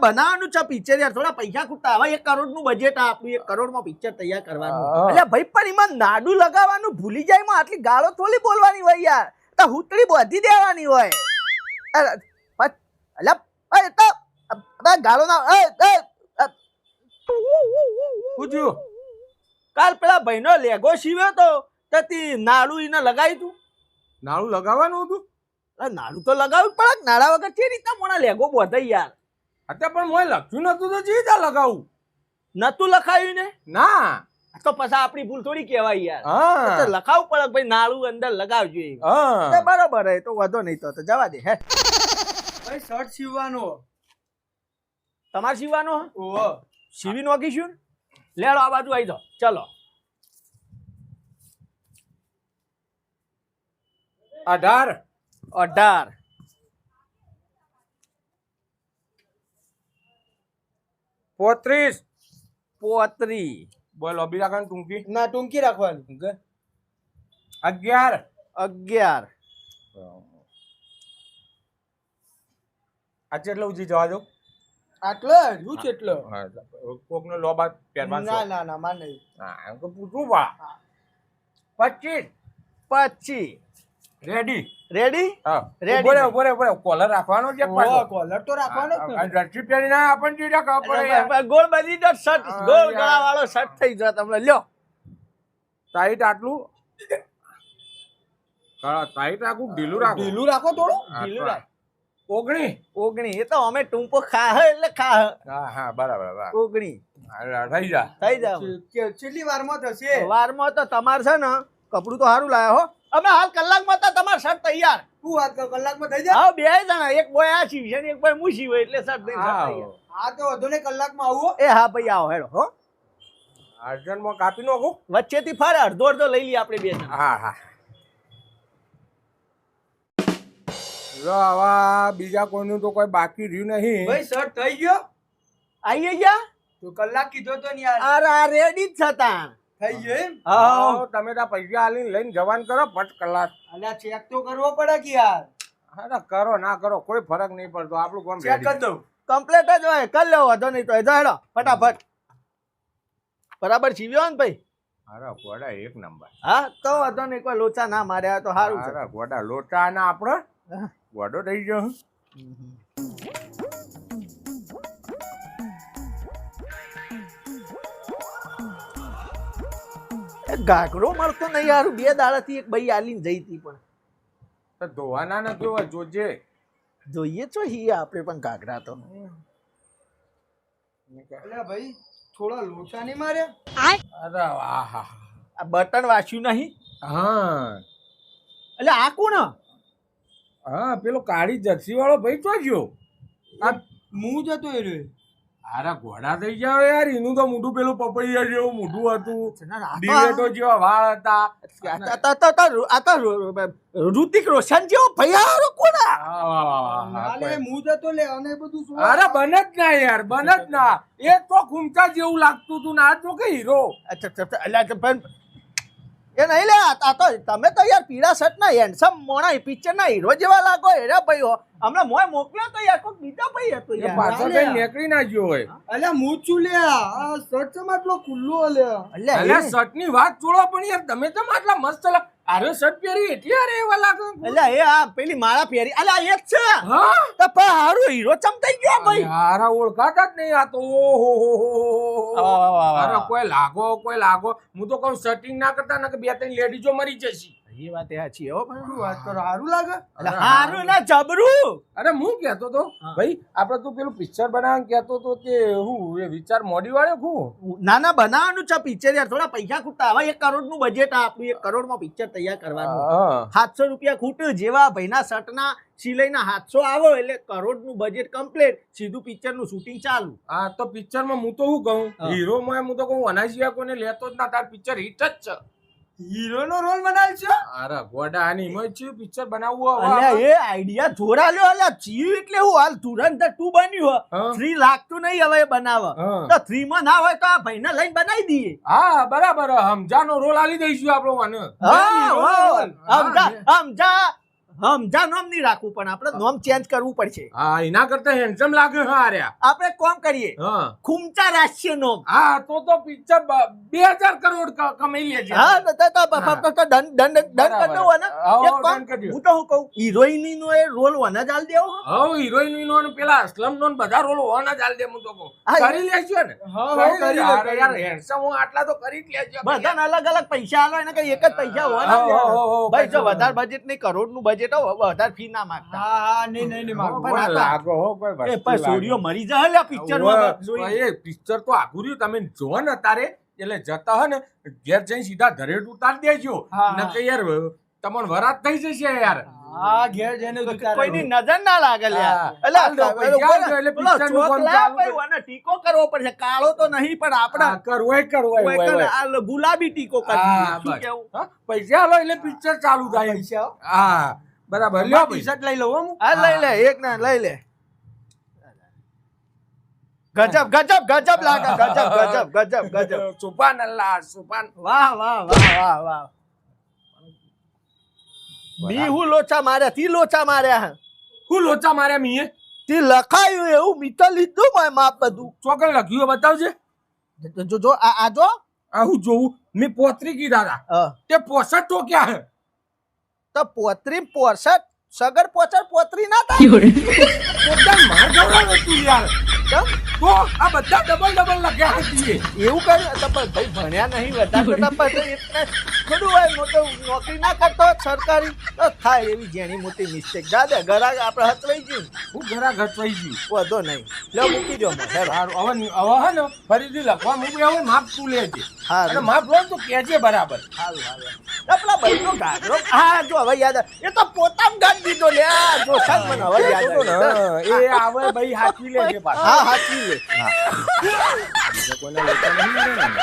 બનાવવાનું છે પિક્ચર યાર, થોડા પૈસા ખૂટતા. હવે 1 કરોડનું બજેટ આપણું, 1 કરોડમાં પિક્ચર તૈયાર કરવાનું. એટલે ભાઈ પણ એમાં નાડું લગાવવાનું ભૂલી જાય, એમાં આટલી ગાળો થોડી બોલવાની હોય યાર, તો હુતળી બાંધી દેવાની હોય. ગાળો ના પૂછ્યું કાલ પેલા ભાઈનો લેગો સીવ્યો તો તેથી નાડું એને લગાવી તું. નાળું લગાવવાનું હતું? નાડું તો લગાવવું પડે, નાડા વગર કેવી રીતના મોણા લેગો બોધાય યાર. અત્યારે પણ મોય લખ્યું નતું તો ચી રીતે લગાવું? નતું લખાયું ને? ના તો પછી આપણી ભૂલ થોડી કહેવાય યાર. હા લખાવું પડે ભાઈ, નાડું અંદર લગાવજો. હા બરોબર હે, તો વધો નહીં તો જવા દે. હે ભાઈ શર્ટ સીવવાનો. તમારે સીવવાનો? ઓહો સીવી નોખીશું. લેડો આ બાજુ આવી જાઓ, ચલો. 18 18 35 35 બોલો બીજા કાન ટૂંકી ના ટૂંકી રાખવાની. 11 11 આ કેટલો ઉજી જવા દો? આટલો હું છે એટલો? કોકનો લોબા પહેરવાનો? ના ના ના માન નહીં. હા એમ તો પૂછું બા. 25 રેડી રેડી હા Ready. બોલે કોલર રાખવાનો છે ઓહો કોલર તો રાખવાનો જ ને. રસી પહેરી ના આપણ ચીડા કાપડ ગોળ બધી તો શર્ટ, ગોળ ગળા વાળો શર્ટ થઈ જાય તમને. લ્યો ટાઈટ આટલું ટાઈટ રાખું ઢીલું રાખું? ઢીલું રાખો થોડું. ઢીલું રાખ. 19 એ તો અમે ટૂંપો ખાહ એટલે ખાહ. હા બરાબર 19 થઈ જા થઈ જાવ. કેટલી વારમાં થશે? વારમાં તો તમારે છે ને કપડું તો સારું લાયા હો. અમે હાલ કલાકમાં તો તમારો શર્ટ તૈયાર. શું વાત કરો, કલાકમાં થઈ જાય? હા, બે જણા, એક બોય આ સીવશે ને એક બોય હું સીવે, એટલે શર્ટ તૈયાર. હા તો વધુ ને કલાકમાં આવો. એ હા ભાઈ આવો હેડો હો. અર્જનમાં કાપી નાખું? વચ્ચેથી ફારે અડધો અડધો લઈ લઈએ આપણે બે જણા. હા જો આવા બીજા કોઈનું તો કોઈ બાકી રહ્યું નહીં. ભાઈ શર્ટ થઈ ગયો? આઈએ ગયા? તો કલાક કીધો તો ને યાર. અરે આ રેડી જ છતાં. થઈ ગયો એમ? હા તમે તો પૈસા આલીને લઈને જવાન કરો ફટ કલાક. અલ્યા ચેક તો કરવો પડે કે યાર. હા કરો ના કરો કોઈ ફરક નહીં પડતો, આપણું કામ ચેક કરી દઉં. કમ્પ્લેટ જ હોય, કરી લેવો વધો નહીં તો એ હેડો ફટાફટ. બરાબર સીવ્યો ને ભાઈ? અરે ગોડા એક નંબર. હા તો વધો નહીં, કોઈ લોચા ના માર્યા તો સારું છે. અરે ગોડા લોટા ના આપણો ગોડો થઈ ગયો. ગાગરો મળતો નહીં યાર, 2 દાડાથી એક ભાઈ આલીને જઈ હતી પણ તો ધોવાના ના કેવા જોજે. જોઈએ છો હી આપણે પણ ગાગરા તો. અલ્યા ભાઈ થોડા લોચા નહીં માર્યા? અરે વાહ આ બટન વાંચ્યું નહીં હા એટલે આ કોણ? હા પેલો કાળી જર્સી વાળો ભાઈ તો ગયો. આ મું જતો એ રે. અરે ઘોડા થઈ જાવ યાર, એનું તો મોઢું પેલું પપૈયા જેવું મોઢું હતું, આ દિવેટો જેવા વાળ હતા. તો ઋતિક રોશન જેવો ભૈયારો કોણ? અલે મું જતો લે અને બધું શું? અરે બન જ ના યાર, બન જ ના. એ તો ખૂમચા જેવું લાગતું હતું ને આ તો કે હીરો. એ નહીં લે, આ તો તમે તો યાર પીળા શર્ટ ના હેન્ડસમ મોણા પિક્ચર ના હીરો જેવા લાગો. એરા ભાઈ હો, હમણાં મોય મોકલ્યો તો યાર કોઈ બીજો ભાઈ હતો એ યાર. પાછળ કઈ નીકળી ના ગયો હોય. અલ્યા મું છું લે. આ શર્ટ છે આટલો ખુલ્લો અલ્યા. અલ્યા શર્ટ ની વાત છોડો પણ યાર તમે તો આટલા મસ્ત આરે શર્ટ પહેરી એટલે અરે એવા લાગે. એટલે એ આ પેલી માળા પહેરી, અલ્યા આ એક છે હા તો પણ હારું હીરો ચમતાઈ ગયો ભાઈ. યાર ઓળખાતા જ નહીં આ તો. ઓહો અરે કોઈ લાગો. હું તો કહું સેટિંગ ના કરતા ને કે 2-3 લેડીઝો મરી જશે. એ વાત સાચી હો પણ. શું વાત કરો, સારું લાગે? એટલે હારું ના જબરું. અરે હું કહેતો તો ભાઈ આપણે તું પેલું પિક્ચર બનાવવાનું કહેતો તો તે હું એ વિચાર મોડી વાળ્યો હું. ના ના બનાવવાનું છે પિક્ચર યાર, થોડા પૈસા ખૂટતા. હવે 1 કરોડનું બજેટ આપણું, 1 કરોડમાં પિક્ચર તૈયાર કરવાનું. 700 રૂપિયા ખૂટ્યું, જેવા ભાઈના શર્ટના સિલાઈના 700 આવો એટલે કરોડનું બજેટ કમ્પ્લીટ, સીધું પિક્ચરનું શૂટિંગ ચાલુ. હા તો પિક્ચરમાં હું તો શું કહું, હીરો માં હું તો કહું અનાજિયા કોને લેતો જ ના, તાર પિક્ચર હિટ જ છે. હીરો નો રોલ બનાવ્યો છે? અરે ગોડા આની એમાં છે પિક્ચર બનાવવું. અલ્યા એ આઈડિયા જોરા લ્યો. અલ્યા જીવ એટલે હું હાલ તુરંત 2 બન્યું હો, 3 લાગતું નહીં હવે બનાવ તો 3 માં ના હોય તો આ ભાઈને લઈને બનાવી દઈએ. હા બરાબર, હમજાનો રોલ આલી દઈશું આપણો મને. હમજા હમજા નોમ નહીં રાખવું પણ આપણે નોમ ચેન્જ કરવું પડશે. હા એના કરતા હેન્ડસમ લાગે હા આર્યા. આપણે કોમ કરીએ હા ખુમચા રાશિય નોમ. હા તો પિક્ચર 2000 કરોડ કમાઈ લેજે. હા તો દંડ કરી દઉં ને. હા, એક કામ, દંડ કરી દો. હું તો હું કહું હિરોઈની નો એ રોલ વને જ આલ દેવો હો. હવ હિરોઈન નો ને પેલા અસલમ નો ને બધા રોલ હોવાના જ હાલ દે હું તો કહું. હા, કરી લેજો ને. હા, કરી કરી લે. લે, યાર હેન્ડસમ હું આટલા તો કરી જ લેજો. બધાને અલગ અલગ પૈસા આલો એને કઈ એક જ પૈસા હોવાના જ હો, હો, હો, ભાઈ જો હો. વધારે બજેટ નહીં, કરોડનું બજેટ હો, વધારે ફી ના માંગતા. હા નહીં મારું પણ આ તો- લાગો હો કોઈ એ વસ્તુ પણ સોડિયો મરી જાય લ્યા પિક્ચર માં જોઈ. એ પિક્ચર તો આઘું રહ્યું તમે જો ને તારે એટલે જતા હો ને ઘેર જઈને સીધા ધરેટ ઉતારી દેજો. હા. ને કે યાર તમને વરાત થઈ જશે યાર. હા ઘેર જઈને કોઈની નજર ના લાગે લ્યા. હા. એટલે હાલ દો, પૈસા આપજો એટલે પેલો picture નું ચોક કામ લાવ ચાલુ ભાઈ, કર. આને ટીકો કરવો પડશે. કાળો તો નહીં પણ આપણે હા, કરવું કોઈ કને આ ગુલાબી ટીકો હા, કરવી. શું બસ. કેવું? હા, પૈસા આલો એટલે પિક્ચર ચાલુ થાય. પૈસા હા બરાબર લ્યો ભાઈ. ટી-શર્ટ લઈ લઉં હું. હા લઈ લે, એક ના લઈ લે. ગજબ ગજબ ગજબ લાગે, ગજબ. સુભાન અલ્લાહ સુભાન. વાહ વાહ વાહ વાહ વાહ. બી હું લોચા માર્યા, તી લોચા માર્યા. હું લોચા માર્યા મીએ તી લખાયું એવું મીટર લીધું માય માપ બધું. ચોકન લખ્યું હોય બતાવજે. જો આ જો. આ હું જોઉં મેં પોતરી કીધા હતા હા. તે 65 તો ક્યાં હે? તો પોતરી પોસઠ સગર પોતરી ના થાય. પોતાને માર ખવડાવે તું યાર. કેમ? તો આ બધા ડબલ લખ્યા હતી. એવું કર્યું તો પણ ભાઈ ભણ્યા નહીં વધારે તો પછી એટલે થોડું હોય મોટો નોકરી ના કરતો હોત સરકારી તો થાય એવી જેની મોટી મિસ્ટેક. દાદા ઘરાક આપણે હચવાઈ ગયું. હું ઘરા ઘટવાઈ ગયું. વધો નહીં, લો મૂકી દો મને. હેરો. સારું હવે હે ને ફરીથી લખવા મૂકે હવે માપ તું લેજે. હારું. અને માપ લો તો કહેજે બરાબર. હારું. પેલા ભાઈનો ગાગરો, હા જો હવે યાદ આવ્યું. એ તો પોતામ ગાડી દીધો લે. આ જો સાહેબ મને હવે યાદ આવ્યું. એ આવે ભાઈ હાચવી લેજે પાછા. હા હાચી લે. બીજા કોઈને લેતા નહીં મળે ને.